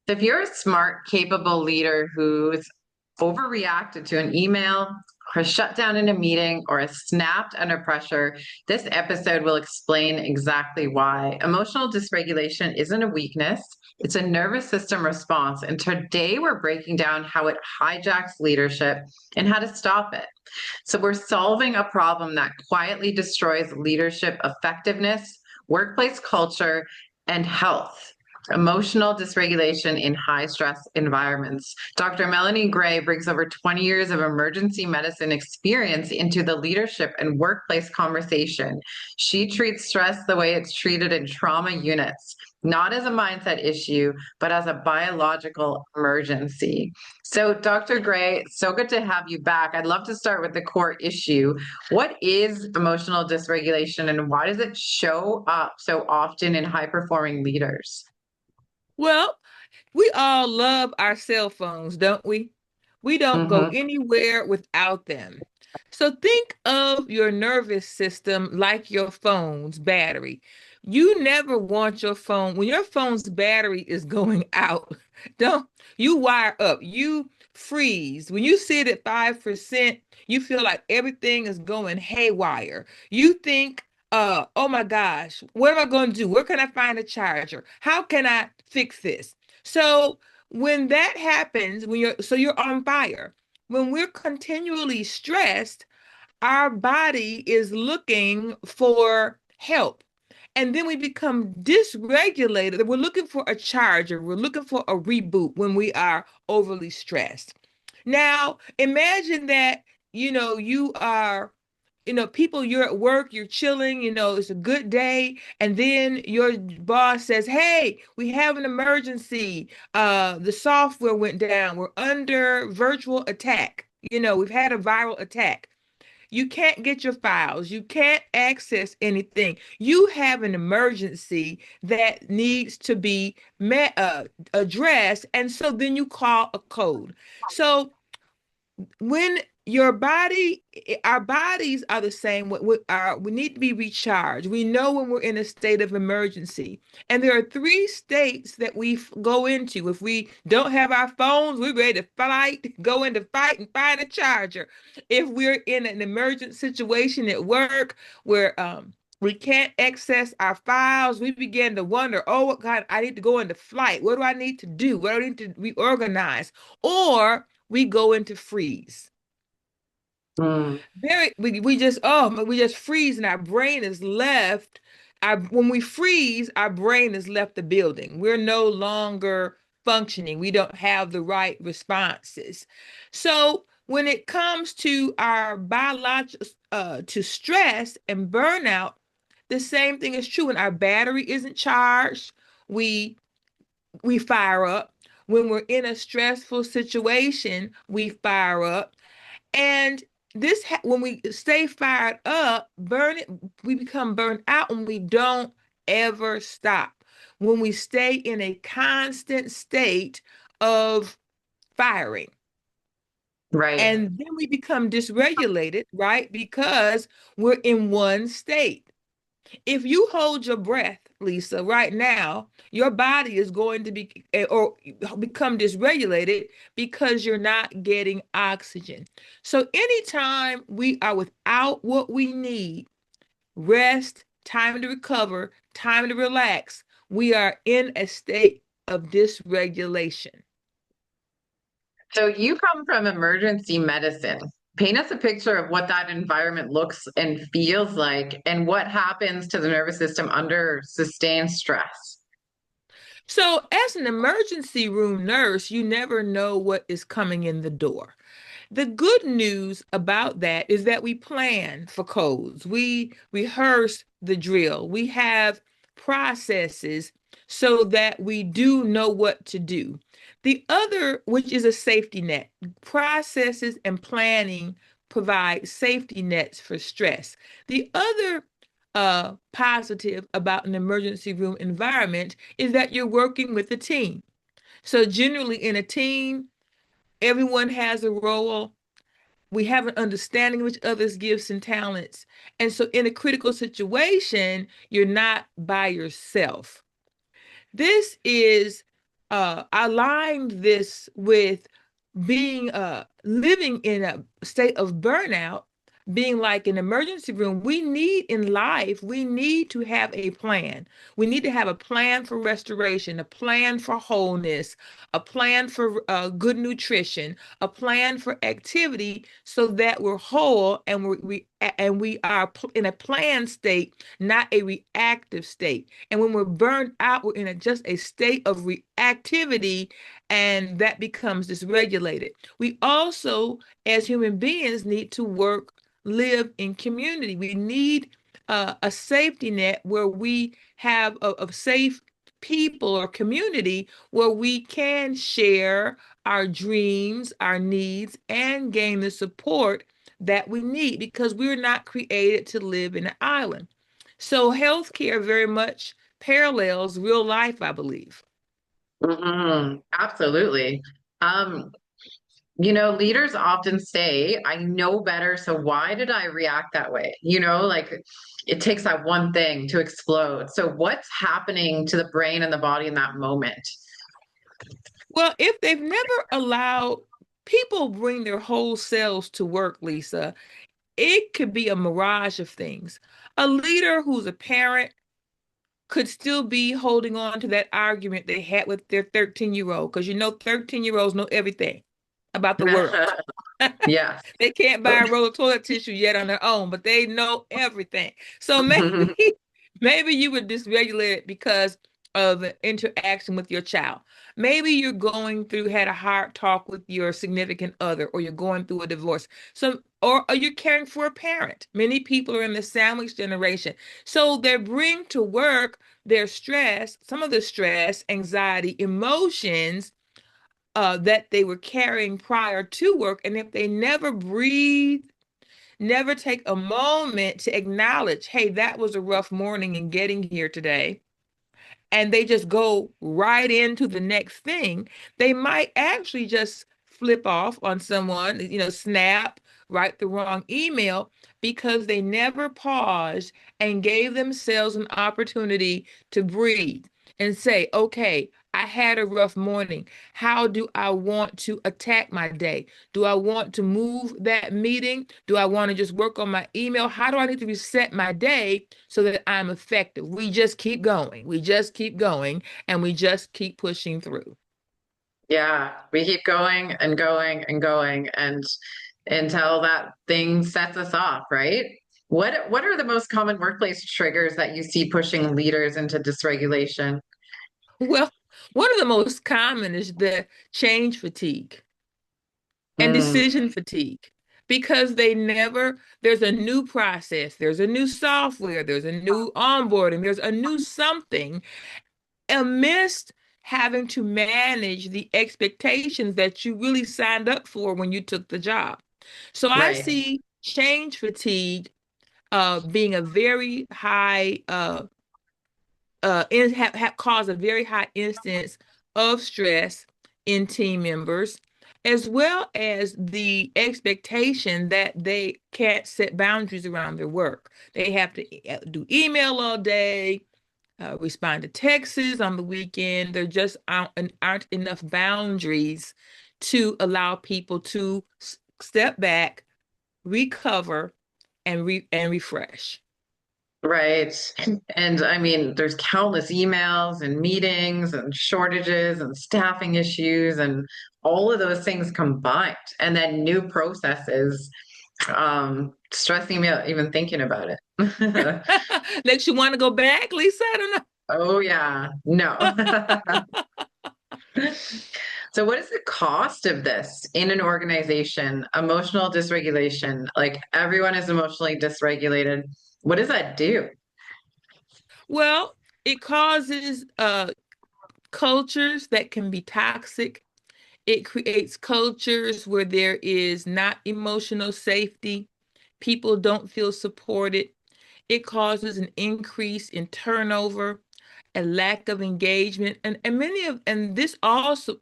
If you're a smart, capable leader who's overreacted to an email, or shut down in a meeting, or has snapped under pressure, this episode will explain exactly why. Emotional dysregulation isn't a weakness, it's a nervous system response. And today we're breaking down how it hijacks leadership and how to stop it. So we're solving a problem that quietly destroys leadership effectiveness, workplace culture, and health. Emotional dysregulation in high stress environments. Dr. Melanie Gray brings over 20 years of emergency medicine experience into the leadership and workplace conversation. She treats stress the way it's treated in trauma units, not as a mindset issue, but as a biological emergency. So, Dr. Gray, so good to have you back. I'd love to start with the core issue. What is emotional dysregulation and why does it show up so often in high performing leaders? Well, we all love our cell phones, don't we? We don't go Hmm. anywhere without them. So think of your nervous system like your phone's battery. You never want your phone, when your phone's battery is going out, don't you wire up, you freeze. When you sit at 5%, you feel like everything is going haywire. You think, oh my gosh, what am I going to do? Where can I find a charger? How can I fix this? So when that happens, you're on fire. When we're continually stressed, our body is looking for help. And then we become dysregulated. We're looking for a charger. We're looking for a reboot when we are overly stressed. Now, imagine that, you are people, you're at work, you're chilling, it's a good day, and then your boss says, "Hey, we have an emergency. The software went down. We're under virtual attack. We've had a viral attack. You can't get your files. You can't access anything. You have an emergency that needs to be addressed, and so then you call a code. So when your body, our bodies are the same. We need to be recharged. We know when we're in a state of emergency, and there are three states that we go into. If we don't have our phones, we're ready to fight, go into fight, and find a charger. If we're in an emergent situation at work where we can't access our files, we begin to wonder, oh, what God, I need to go into flight. What do I need to do? What do I need to reorganize? Or we go into freeze. Mm. We just freeze and our brain is left. When we freeze, our brain is left the building. We're no longer functioning. We don't have the right responses. So when it comes to our biological to stress and burnout, the same thing is true. When our battery isn't charged, we we fire up. When we're in a stressful situation, we fire up. And when we stay fired up, we become burned out when we don't ever stop. When we stay in a constant state of firing. Right. And then we become dysregulated, right? Because we're in one state. If you hold your breath, Lisa, right now, your body is going to be or become dysregulated because you're not getting oxygen. So anytime we are without what we need, rest, time to recover, time to relax, we are in a state of dysregulation. So you come from emergency medicine. Paint us a picture of what that environment looks and feels like and what happens to the nervous system under sustained stress. So, as an emergency room nurse, you never know what is coming in the door. The good news about that is that we plan for codes. We rehearse the drill. We have processes so that we do know what to do. The other, which is a safety net, processes and planning provide safety nets for stress. The other positive about an emergency room environment is that you're working with a team. So generally in a team, everyone has a role. We have an understanding of each other's gifts and talents. And so in a critical situation, you're not by yourself. This is aligned this with being living in a state of burnout, being like an emergency room. We need in life, we need to have a plan. We need to have a plan for restoration, a plan for wholeness, a plan for good nutrition, a plan for activity, so that we're whole and we are in a planned state, not a reactive state. And when we're burned out, we're in just a state of reactivity, and that becomes dysregulated. We also, as human beings, need to work, live in community. We need a safety net where we have a safe people or community where we can share our dreams, our needs, and gain the support that we need, because we're not created to live in an island. So healthcare very much parallels real life, I believe. Absolutely. Um, leaders often say, I know better, so why did I react that way? Like it takes that one thing to explode. So what's happening to the brain and the body in that moment? Well, if they've never allowed people bring their whole selves to work, Lisa, it could be a mirage of things. A leader who's a parent could still be holding on to that argument they had with their 13-year-old, because 13-year-olds know everything about the world. Yes. They can't buy a roll of toilet tissue yet on their own, but they know everything. So maybe you were dysregulated because of the interaction with your child. Maybe you're going through, had a hard talk with your significant other, or you're going through a divorce. So, or you're caring for a parent. Many people are in the sandwich generation. So they bring to work their stress, some of the stress, anxiety, emotions that they were carrying prior to work. And if they never breathe, never take a moment to acknowledge, hey, that was a rough morning in getting here today, and they just go right into the next thing, they might actually just flip off on someone, snap, write the wrong email, because they never paused and gave themselves an opportunity to breathe and say, okay, I had a rough morning. How do I want to attack my day? Do I want to move that meeting? Do I want to just work on my email? How do I need to reset my day so that I'm effective? We just keep going. We just keep going, and we just keep pushing through. Yeah, we keep going and going and going and until that thing sets us off, right? What are the most common workplace triggers that you see pushing leaders into dysregulation? Well, one of the most common is the change fatigue and Mm, decision fatigue, because there's a new process, there's a new software, there's a new onboarding, there's a new something, amidst having to manage the expectations that you really signed up for when you took the job. So I right, see change fatigue being a very high have caused a very high instance of stress in team members, as well as the expectation that they can't set boundaries around their work. They have to do email all day, respond to texts on the weekend. There just aren't enough boundaries to allow people to step back, recover, and refresh. right. And I mean, there's countless emails and meetings and shortages and staffing issues and all of those things combined. And then new processes, stressing me out even thinking about it. Makes you want to go back, Lisa? I don't Oh yeah, no. know. So what is the cost of this in an organization? Emotional dysregulation, like everyone is emotionally dysregulated. What does that do? Well, it causes cultures that can be toxic. It creates cultures where there is not emotional safety. People don't feel supported. It causes an increase in turnover, a lack of engagement, and this also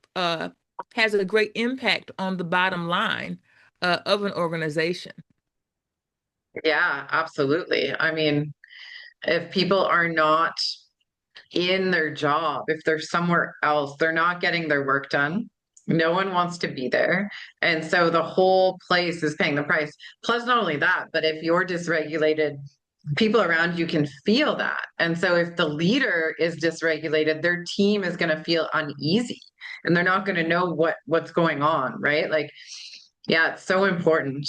has a great impact on the bottom line of an organization. Yeah, absolutely. I mean, if people are not in their job, if they're somewhere else, they're not getting their work done. No one wants to be there. And so the whole place is paying the price. Plus, not only that, but if you're dysregulated, people around you can feel that. And so if the leader is dysregulated, their team is going to feel uneasy and they're not going to know what's going on, right? Like, yeah, it's so important.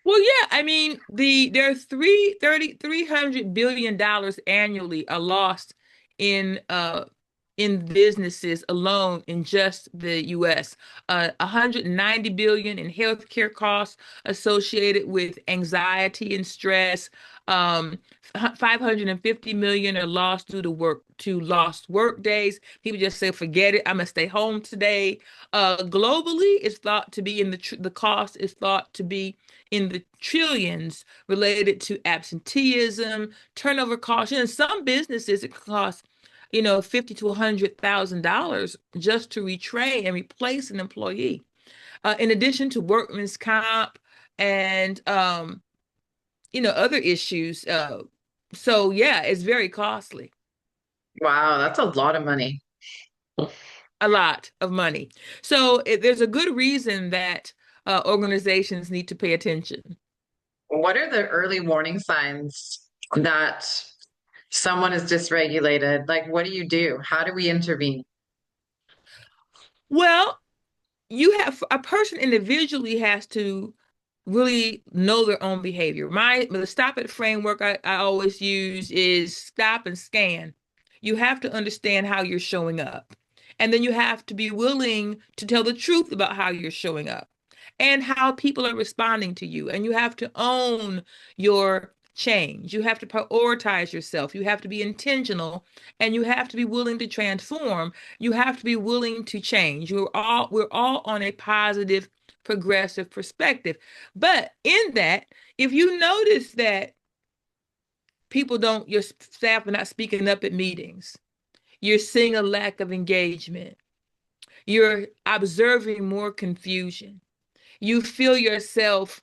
Well, yeah, I mean, there are $300 billion annually are lost in businesses alone in just the US. 190 billion in healthcare costs associated with anxiety and stress. 550 million are lost due to lost work days. People just say, forget it, I'm gonna stay home today. Globally, it's thought to be the cost is thought to be in the trillions related to absenteeism, turnover costs. In some businesses, it costs, $50 to $100,000 just to retrain and replace an employee. In addition to workman's comp and other issues. So yeah, it's very costly. Wow, that's a lot of money. A lot of money. So there's a good reason that organizations need to pay attention. What are the early warning signs that someone is dysregulated? Like, what do you do? How do we intervene? Well, you have a person individually has to really know their own behavior. The stop it framework I always use is stop and scan. You have to understand how you're showing up. And then you have to be willing to tell the truth about how you're showing up and how people are responding to you. And you have to own your change. You have to prioritize yourself. You have to be intentional and you have to be willing to transform. You have to be willing to change. We're all on a positive, progressive perspective. But in that, if you notice that your staff are not speaking up at meetings, you're seeing a lack of engagement, you're observing more confusion, you feel yourself,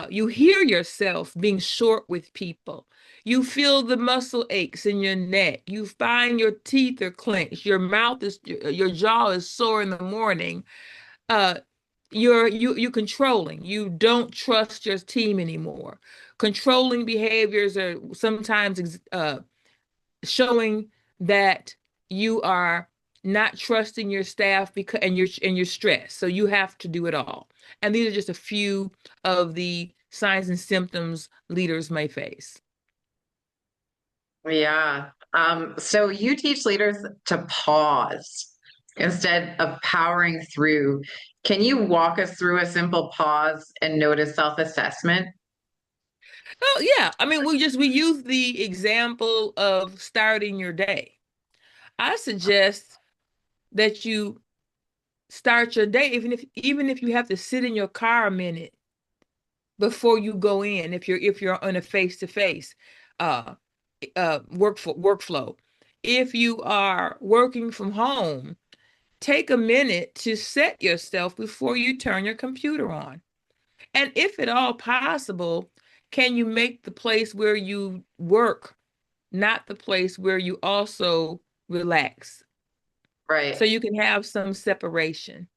you hear yourself being short with people, you feel the muscle aches in your neck, you find your teeth are clenched, your jaw is sore in the morning, uh, you're controlling. You don't trust your team anymore. Controlling behaviors are sometimes showing that you are not trusting your staff because and you're stressed. So you have to do it all. And these are just a few of the signs and symptoms leaders may face. Yeah. So you teach leaders to pause instead of powering through. Can you walk us through a simple pause and notice self-assessment? Oh yeah, I mean we use the example of starting your day. I suggest that you start your day, even if you have to sit in your car a minute before you go in, if you're on a face-to-face uh workflow. If you are working from home, take a minute to set yourself before you turn your computer on. And if at all possible, can you make the place where you work not the place where you also relax, so Right. you can have some separation?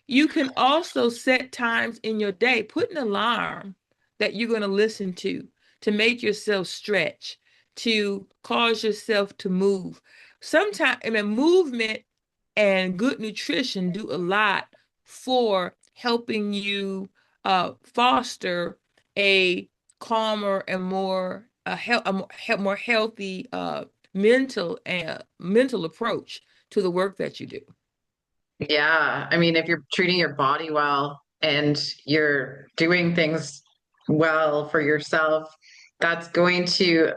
You can also set times in your day, put an alarm that you're going to listen to make yourself stretch, to cause yourself to move. Sometimes, I mean, movement and good nutrition do a lot for helping you foster a calmer and more healthy mental approach to the work that you do. Yeah. I mean, if you're treating your body well and you're doing things well for yourself, that's going to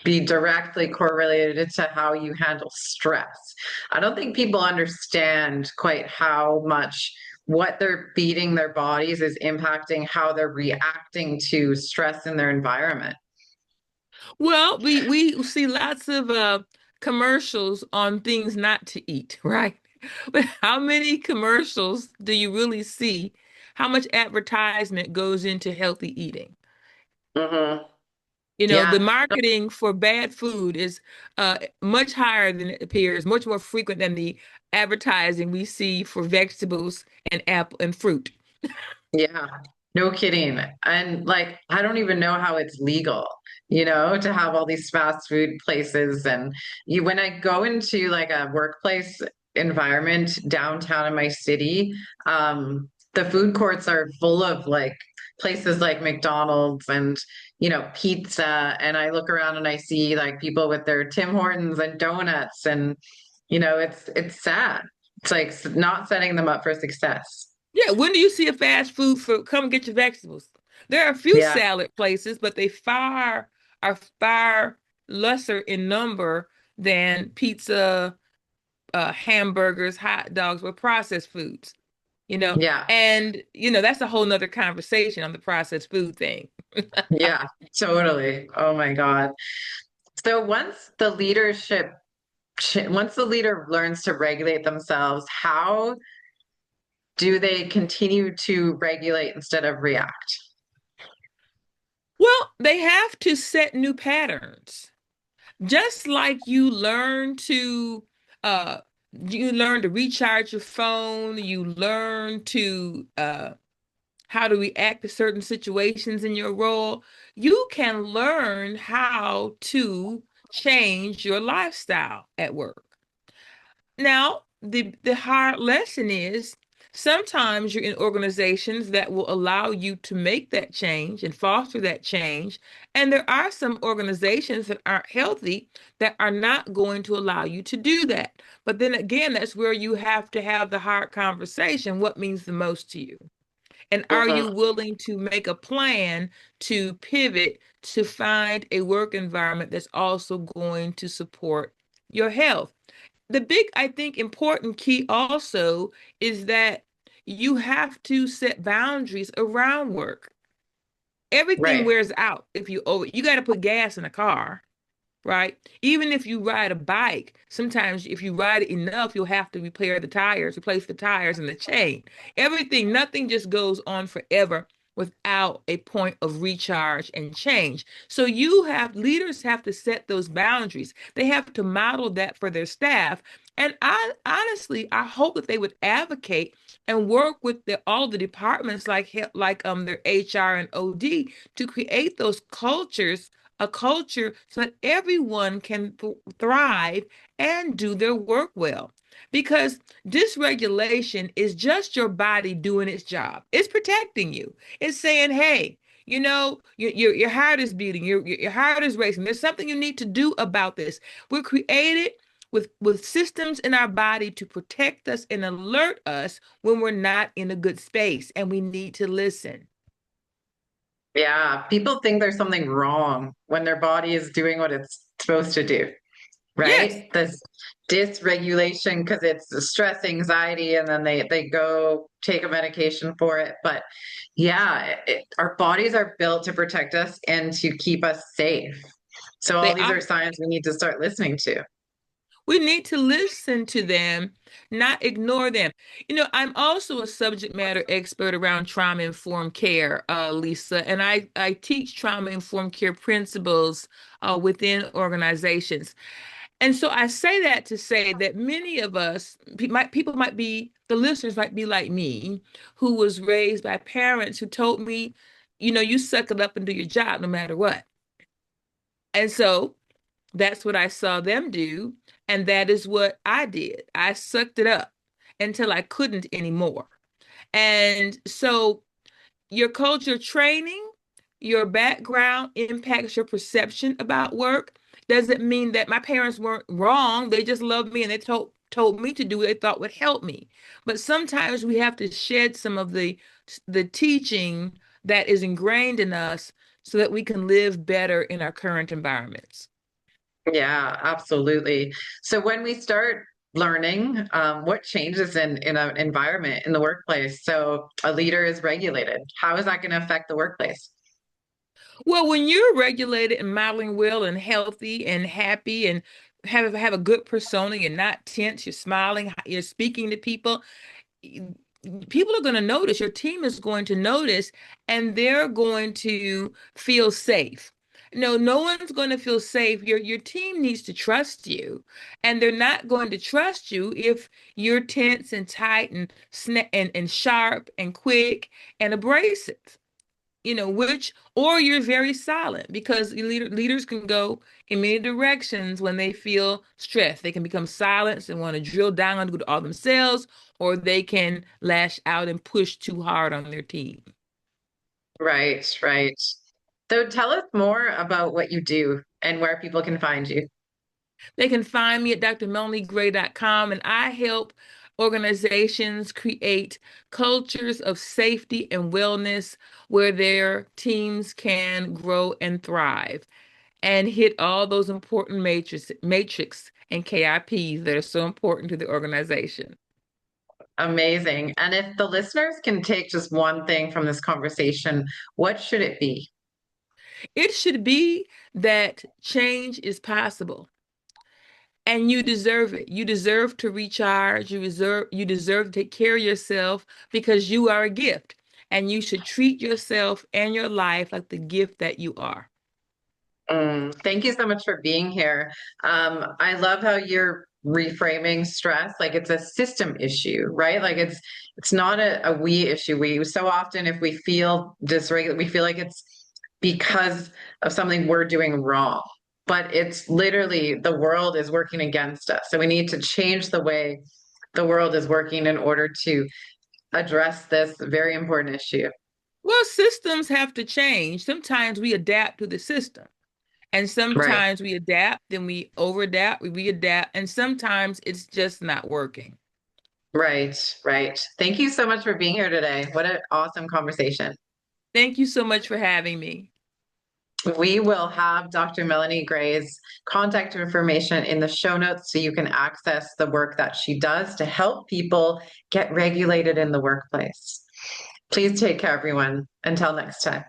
be directly correlated to how you handle stress. I don't think people understand quite how much what they're feeding their bodies is impacting how they're reacting to stress in their environment. Well, we see lots of commercials on things not to eat, right? But how many commercials do you really see? How much advertisement goes into healthy eating? Hmm. The Yeah. marketing for bad food is much higher than it appears, much more frequent than the advertising we see for vegetables and apple and fruit. Yeah, no kidding. And like, I don't even know how it's legal, to have all these fast food places. And when I go into like a workplace environment downtown in my city, the food courts are full of like places like McDonald's and, pizza. And I look around and I see like people with their Tim Hortons and donuts, and, it's sad. It's like not setting them up for success. Yeah, when do you see a fast food for come get your vegetables? There are a few Yeah. salad places, but they are far lesser in number than pizza, hamburgers, hot dogs, or processed foods, you know. Yeah. And that's a whole nother conversation on the processed food thing. Yeah, totally. Oh my God. So once the leader learns to regulate themselves, how do they continue to regulate instead of react? Well, they have to set new patterns. Just like uh you learn to recharge your phone, you learn to how to react to certain situations in your role, you can learn how to change your lifestyle at work. Now, the hard lesson is sometimes you're in organizations that will allow you to make that change and foster that change. And there are some organizations that aren't healthy that are not going to allow you to do that. But then again, that's where you have to have the hard conversation. What means the most to you? And are Mhm. you willing to make a plan to pivot to find a work environment that's also going to support your health? The big, I think, important key also is that you have to set boundaries around work. Everything Right. wears out if you got to put gas in a car, right? Even if you ride a bike, sometimes if you ride it enough, you'll have to replace the tires and the chain. Nothing just goes on forever without a point of recharge and change. So leaders have to set those boundaries. They have to model that for their staff. And I honestly, I hope that they would advocate and work with all the departments like their HR and OD to create those cultures, a culture so that everyone can thrive and do their work well. Because dysregulation is just your body doing its job. It's protecting you. It's saying, hey, your heart is beating, your heart is racing. There's something you need to do about this. We're created with systems in our body to protect us and alert us when we're not in a good space, and we need to listen. Yeah. People think there's something wrong when their body is doing what it's supposed to do, Yes, right? This dysregulation because it's the stress, anxiety, and then they go take a medication for it. But yeah, our bodies are built to protect us and to keep us safe. So all they these are. are signs we need to start listening to. We need to listen to them, not ignore them. I'm also a subject matter expert around trauma-informed care, Lisa, and I teach trauma-informed care principles within organizations. And so I say that to say that many of us, the listeners might be like me, who was raised by parents who told me, you suck it up and do your job no matter what. And so that's what I saw them do. And that is what I did. I sucked it up until I couldn't anymore. And so your culture training, your background impacts your perception about work. Doesn't mean that my parents weren't wrong. They just loved me and they told me to do what they thought would help me. But sometimes we have to shed some of the teaching that is ingrained in us so that we can live better in our current environments. Yeah, absolutely. So when we start learning, what changes in an environment in the workplace? So a leader is regulated. How is that going to affect the workplace? Well, when you're regulated and modeling well and healthy and happy and have a good persona, you're not tense, you're smiling, you're speaking to people, people are going to notice, your team is going to notice, and they're going to feel safe. No, no one's going to feel safe. Your team needs to trust you, and they're not going to trust you if you're tense and tight and and sharp and quick and abrasive. Which or you're very silent because leaders can go in many directions when they feel stressed. They can become silent and want to drill down on all themselves, or they can lash out and push too hard on their team. Right, right. So tell us more about what you do and where people can find you. They can find me at drmelaniegray.com, and I help organizations create cultures of safety and wellness where their teams can grow and thrive and hit all those important matrix and KIPs that are so important to the organization. Amazing. And if the listeners can take just one thing from this conversation, what should it be? It should be that change is possible. And you deserve it. You deserve to recharge. You deserve to take care of yourself because you are a gift. And you should treat yourself and your life like the gift that you are. Thank you so much for being here. I love how you're reframing stress like it's a system issue, right? Like it's not a we issue. We so often if we feel dysregulated, we feel like it's because of something we're doing wrong. But it's literally the world is working against us. So we need to change the way the world is working in order to address this very important issue. Well, systems have to change. Sometimes we adapt to the system. And Right. sometimes we adapt, then we overadapt, we readapt, and sometimes it's just not working. Right, right. Thank you so much for being here today. What an awesome conversation. Thank you so much for having me. We will have Dr. Melanie Gray's contact information in the show notes so you can access the work that she does to help people get regulated in the workplace. Please take care, everyone. Until next time.